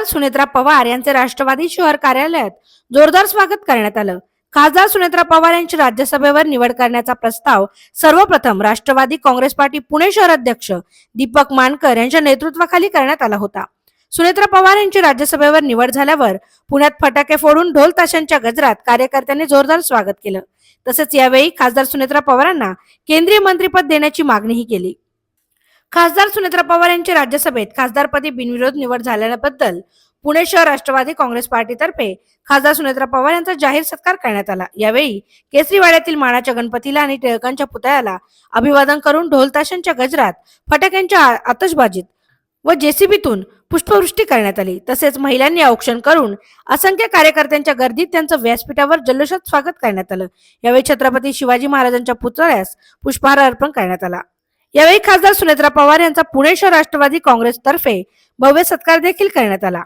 खासदार सुनेत्रा पवार यांचे राष्ट्रवादी शहर कार्यालयात जोरदार स्वागत करण्यात आलं। खासदार सुनेत्रा पवार यांची राज्यसभेवर निवड करण्याचा प्रस्ताव सर्वप्रथम राष्ट्रवादी काँग्रेस पार्टी पुणे शहर अध्यक्ष दीपक मानकर यांच्या नेतृत्वाखाली करण्यात आला होता। सुनेत्रा पवार यांची राज्यसभेवर निवड झाल्यावर पुण्यात फटाके फोडून ढोल ताशांच्या गजरात कार्यकर्त्यांनी जोरदार स्वागत केलं। तसेच यावेळी खासदार सुनेत्रा पवारांना केंद्रीय मंत्रिपद देण्याची मागणीही केली। खासदार सुनेत्रा पवार यांची राज्यसभेत खासदारपदी बिनविरोध निवड झाल्याबद्दल पुणे शहर राष्ट्रवादी काँग्रेस पार्टीतर्फे खासदार सुनेत्रा पवार यांचा जाहीर सत्कार करण्यात आला। यावेळी केसरीवाड्यातील मानाच्या गणपतीला आणि टिळकांच्या पुतळ्याला अभिवादन करून ढोल ताशांच्या गजरात, फटाक्यांच्या आतषबाजीत व जेसीबीतून पुष्पवृष्टी करण्यात आली। तसेच महिलांनी औक्षण करून असंख्य कार्यकर्त्यांच्या गर्दीत त्यांचं व्यासपीठावर जल्लोषात स्वागत करण्यात आलं। यावेळी छत्रपती शिवाजी महाराजांच्या पुतळ्यास पुष्पहार अर्पण करण्यात आला। यावेळी खासदार सुनेत्रा पवार यांचा पुणे शहर राष्ट्रवादी काँग्रेस तर्फे भव्य सत्कार देखील करण्यात आला।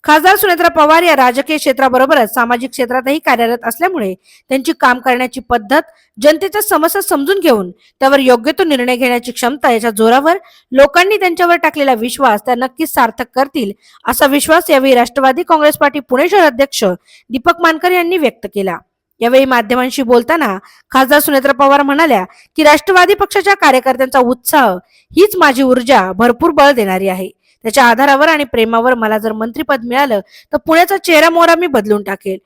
खासदार सुनेत्रा पवार या राजकीय क्षेत्राबरोबरच सामाजिक क्षेत्रातही कार्यरत असल्यामुळे त्यांची काम करण्याची पद्धत, जनतेच्या समस्या समजून घेऊन त्यावर योग्य तो निर्णय घेण्याची क्षमता याच्या जोरावर लोकांनी त्यांच्यावर टाकलेला विश्वास त्या नक्कीच सार्थक करतील असा विश्वास यावेळी राष्ट्रवादी काँग्रेस पार्टी पुणे शहर अध्यक्ष दीपक मानकर यांनी व्यक्त केला। यावेळी माध्यमांशी बोलताना खासदार सुनेत्रा पवार म्हणाल्या की राष्ट्रवादी पक्षाच्या कार्यकर्त्यांचा उत्साह हीच माझी ऊर्जा भरपूर बळ देणारी आहे। त्याच्या आधारावर आणि प्रेमावर मला जर मंत्रिपद मिळालं तर पुण्याचा चेहरा मोहरा मी बदलून टाकेल,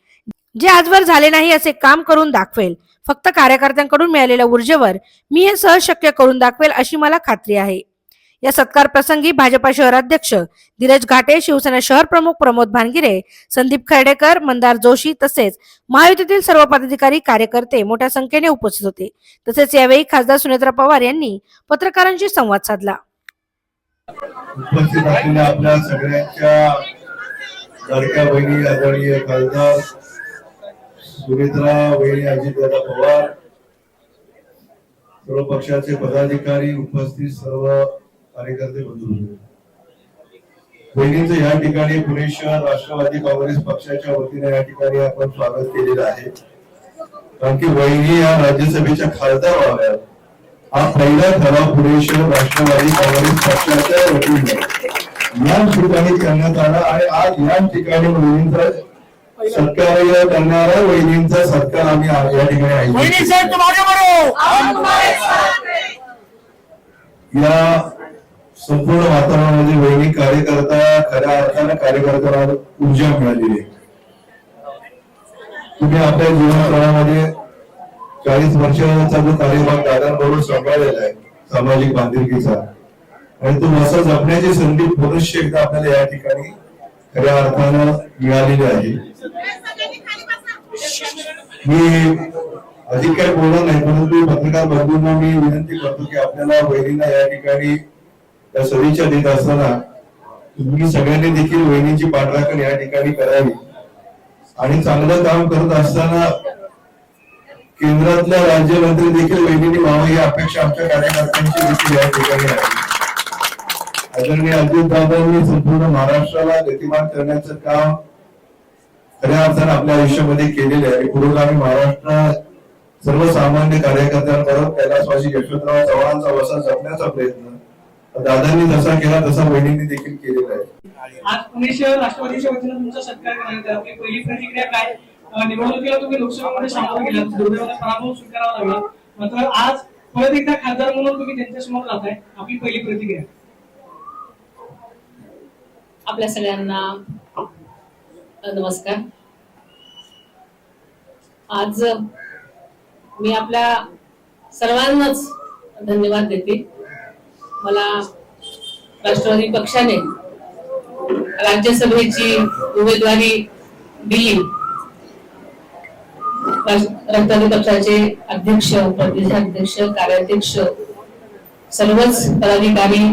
जे आजवर झाले नाही असे काम करून दाखवेल। फक्त कार्यकर्त्यांकडून मिळालेल्या ऊर्जेवर मी हे सहज शक्य करून दाखवेल अशी मला खात्री आहे। या सत्कार प्रसंगी भाजपा शहराध्यक्ष धीरज घाटे, शिवसेना शहर प्रमुख प्रमोद भानगिरे, संदीप खर्डेकर, मंदार जोशी तसेच महायुतीतील सर्व पदाधिकारी कार्यकर्ते मोठ्या संख्येने उपस्थित होते। तसेच यावेळी खासदार सुनेत्रा पवार यांनी पत्रकारांशी संवाद साधला। उपस्थित असलेल्या आपल्या सगळ्यांच्या लाडक्या बहिणी आदरणीय खासदार सुनेत्रा वहिनी अजितदादा पवार, सर्व पक्षाचे पदाधिकारी, उपस्थित सर्व कार्यकर्ते बंधू, बहिणींचं या ठिकाणी पुणे शहर राष्ट्रवादी काँग्रेस पक्षाच्या वतीने या ठिकाणी आपण स्वागत केलेलं आहे। कारण की वहिनी या राज्यसभेच्या खासदार व्हाव्यात हा पहिला ठराव पुणे शहर राष्ट्रवादी काँग्रेस पक्षाच्या वतीने या ठिकाणी करण्यात आला आणि आज या ठिकाणी वहिनींचा सत्कार करणारा वहिनींचा सत्कार आम्ही या ठिकाणी या संपूर्ण वातावरणामध्ये वैयक्तिक कार्यकर्ता खऱ्या अर्थाने कार्यकर्त्याला ऊर्जा मिळालेली आहे। तुम्ही आपल्या जीवनकाळामध्ये 40 वर्षाचा जो कार्यभाग दादांबरोबर सांभाळलेला आहे सामाजिक बांधिलकीचा, आणि तो असा जपण्याची संधी पुरुष एकदा आपल्याला या ठिकाणी खऱ्या अर्थानं मिळालेली आहे। मी अधिक काही बोलणार नाही, परंतु पत्रकार बंधूंना मी विनंती करतो की आपल्याला वहिनींना या ठिकाणी त्या सदिच्छा देत असताना तुम्ही सगळ्यांनी देखील वहिनीची पाठराखण या ठिकाणी करावी आणि चांगलं काम करत असताना केंद्रातल्या राज्यमंत्री देखील वहिनींनी व्हावं ही अपेक्षा आमच्या कार्यकर्त्यांची देखील या ठिकाणी आहे। आदरणीय अजितदादांनी संपूर्ण महाराष्ट्राला गतिमान करण्याचं काम खऱ्या अर्थाने आपल्या आयुष्यामध्ये केलेले आहे। पुरोगामी महाराष्ट्र सर्वसामान्य कार्यकर्त्यांबरोबर कैलासवासी यशवंतराव चव्हाणांचा वसा जपण्याचा प्रयत्न दादांनी जसा केला तसा वहिनींनी देखील केलेला आहे। आज पुणे शहर राष्ट्रवादीच्या वतीने तुमचा सत्कार करण्यात आला। आपली पहिली प्रतिक्रिया काय? निवडणुकीला तुम्ही लोकसभेमध्ये सामोरं गेलात, दुर्दैवाने पराभव स्वीकारावा लागला, मात्र आज परत एकदा खासदार म्हणून तुम्ही त्यांच्यासमोर जाताय, आपली पहिली प्रतिक्रिया? आपल्या सगळ्यांना नमस्कार। आज मी आपल्या सर्वांनाच धन्यवाद देते। मला राष्ट्रवादी पक्षाने राज्यसभेची उमेदवारी दिली। राष्ट्रवादी पक्षाचे अध्यक्ष, प्रदेशाध्यक्ष, कार्याध्यक्ष, सर्वच पदाधिकारी,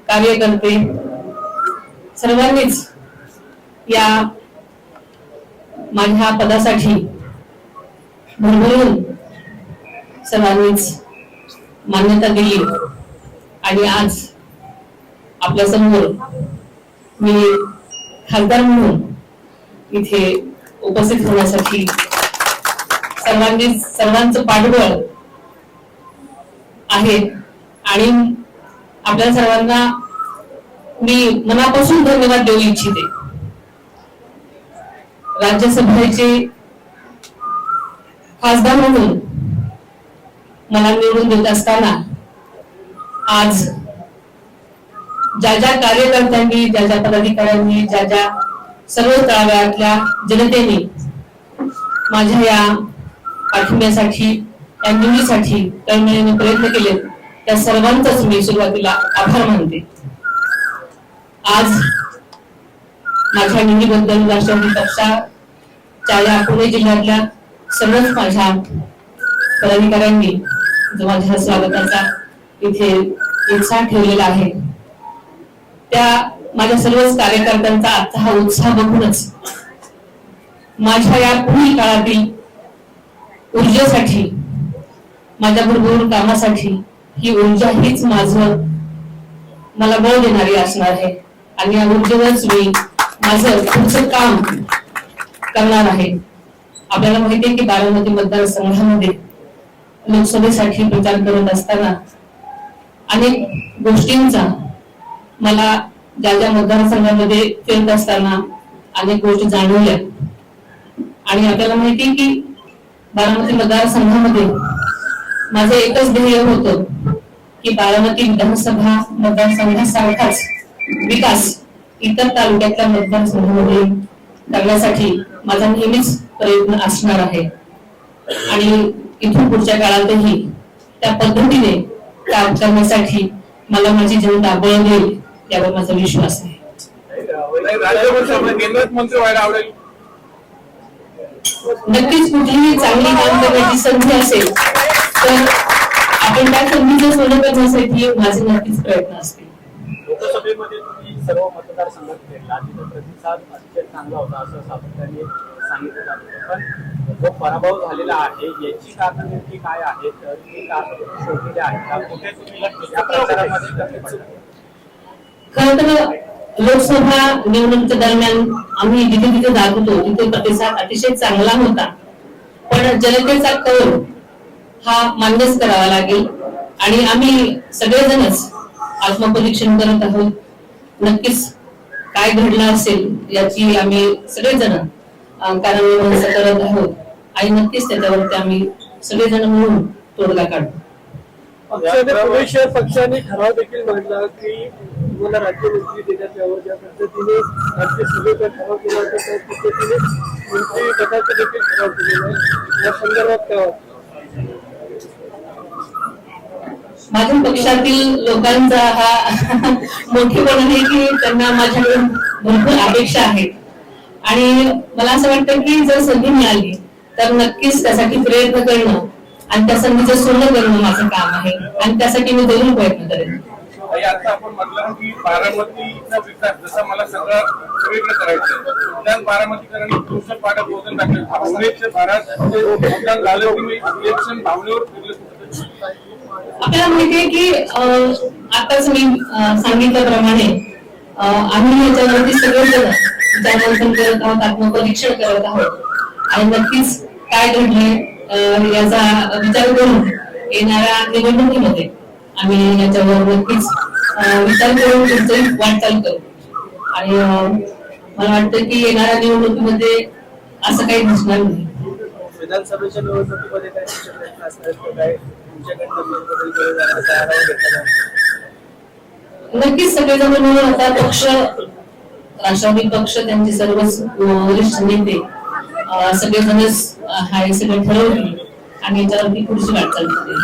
कार्यकर्ते सर्वांनीच या माझ्या पदासाठी भरभरून सर्वांनीच मान्यता दिली आणि आज आपल्या समोर मी खासदार म्हणून इथे उपस्थित होण्यासाठी सर्वांचं पाठबळ आहे आणि आपल्या सर्वांना मी मनापासून धन्यवाद देऊ इच्छिते. राज्यसभेचे खासदार म्हणून मला निवडून देत असताना आज ज्या ज्या कार्यकर्त्यांनी, ज्या ज्या पदाधिकाऱ्यांनी, ज्या ज्या सर्व तळागाळातल्या जनतेने माझ्या या पाठिंब्यासाठी, या निवडीसाठी तळमळीने प्रयत्न केले, त्या सर्वांचाच मी सुरुवातीला आभार मानते. आज माझ्या निवडीबद्दल राष्ट्रवादी पक्षाच्या या पुणे जिल्ह्यातल्या सर्वच माझ्या पदाधिकाऱ्यांनी जो माझ्या स्वागताचा इथे उत्साह ठेवलेला आहे, त्या माझ्या सर्वच कार्यकर्त्यांचा आजचा हा उत्साह बघूनच माझ्या या पुढील काळातील ऊर्जेसाठी, माझ्या बरोबर कामासाठी ही ऊर्जा हीच मला बळ देणारी असणार आहे आणि या ऊर्जेवरच मी माझं पुढचं काम करणार आहे. आपल्याला माहिती आहे की बारामती मतदारसंघामध्ये लोकसभेसाठी प्रचार करत असताना अनेक गोष्टींचा मला ज्या ज्या मतदारसंघामध्ये फिरत असताना अनेक गोष्टी जाणवल्या आणि आपल्याला माहिती आहे की बारामती मतदारसंघामध्ये माझं एकच ध्येय होतं की बारामती विधानसभा मतदारसंघासारखाच विकास इतर तालुक्यातल्या मतदारसंघामध्ये करण्यासाठी माझा नेहमीच प्रयत्न असणार आहे आणि इथून पुढच्या काळातही त्या पद्धतीने काम करण्यासाठी मला माझी जनता बळ देईल यावर माझा विश्वास आहे. केंद्रात मंत्री व्हायला आवडेल. नक्कीच कुठलीही चांगली काम करण्याची संधी असेल तर आपण त्या संधीचं सोनं करण्यासाठी माझे नक्कीच प्रयत्न असतील. लोकसभेमध्ये तुम्ही सर्व मतदारसंघात फिरला, तिथे प्रतिसाद अतिशय चांगला होता असं सातत्याने सांगितलं जातं, पण जो पराभव झालेला आहे याची कारण नेमकी काय आहे, तर ती कारण शोधलेली आहे का, कुठे तुम्ही या प्रचारामध्ये कमी पडला? खरं तर लोकसभा निवडणुकीच्या दरम्यान आम्ही जिथे जिथे जात होतो तिथे प्रतिसाद अतिशय चांगला होता, पण जनतेचा कौल हा मान्यच करावा लागेल आणि आम्ही सगळेजणच आत्मपरीक्षण करत आहोत. नक्कीच काय घडलं असेल याची आम्ही सगळेजण कारण करत आहोत आणि नक्कीच त्याच्यावरती आम्ही सगळेजण मिळून तोडगा काढतो. पक्षाने ठराव देखील मांडला की तुम्हाला राज्यमंत्री देण्यात यावं, ज्या पद्धतीने राज्यसभेचा ठराव केला होता त्या पद्धतीने मंत्री गटाचा देखील ठराव केलेला आहे. या संदर्भात काय वाटतं? माझ्या पक्षातील लोकांचा हा मोठेपणा आहे की त्यांना माझ्याकडून भरपूर अपेक्षा आहेत आणि मला असं वाटतं की जर संधी मिळाली तर नक्कीच त्यासाठी प्रयत्न करणं आणि त्या संधीचं सोनं करणं माझं काम आहे आणि त्यासाठी मी जरूर प्रयत्न करेन. आता आपण म्हटलं की बारामतीचा विकास जसा मला सगळीकडे करायचं, त्याच बारामतीकरांनी तुमचं पाठक योगदान टाकलं. काँग्रेसच्या भारत झालं तुम्ही इलेक्शन भावनेवर आपल्याला माहितीये की आताच मी सांगितल्याप्रमाणे आम्ही याच्यावरती सगळेजण विचारमंथन करत आहोत, आत्मपरीक्षण करत आहोत आणि नक्कीच काय घडलंय याचा विचार करून येणाऱ्या निवडणुकीमध्ये आम्ही याच्यावर नक्कीच विचार करून पुढची वाटचाल करू आणि मला वाटतं की येणाऱ्या निवडणुकीमध्ये असं काही दिसणार नाही. विधानसभेच्या निवडणुकीमध्ये काय प्रयत्न असणार काय नक्कीच सगळेजण मिळून आता पक्ष, राष्ट्रवादी पक्ष, त्यांचे सर्वच वरिष्ठ नेते सगळेजणच हे सगळे ठरवतील आणि याच्यावरती पुढची वाटचाल करेल.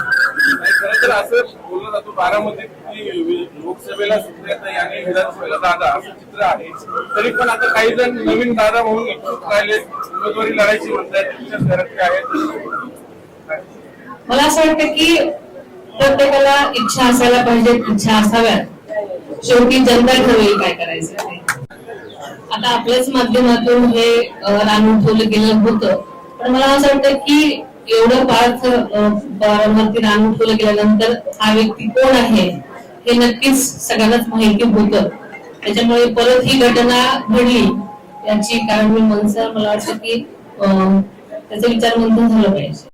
खरं तर असं बोललं जातो बारामती लोकसभेला सुप्रियाताई आणि विधानसभेला दादा असं चित्र आहे, तरी पण आता काही जण नवीन दादा म्हणून इच्छुक राहिले, उमेदवारी लढायची म्हणतात, तुमच्या घरात काय आहे? मला असं वाटतं की प्रत्येकाला इच्छा असायला पाहिजे, इच्छा असाव्यात, शेवटी जनता ठरवेल काय करायचं. आता आपल्याच माध्यमातून हे रान उठवलं गेलं होतं, पण मला असं वाटतं की एवढं पार्थ बारामती रान उठवलं गेल्यानंतर हा व्यक्ती कोण आहे हे नक्कीच सगळ्यांनाच माहिती होतं. त्याच्यामुळे परत ही घटना घडली याची कारण मी मला वाटतं की त्याचं विचारमंथन झालं पाहिजे.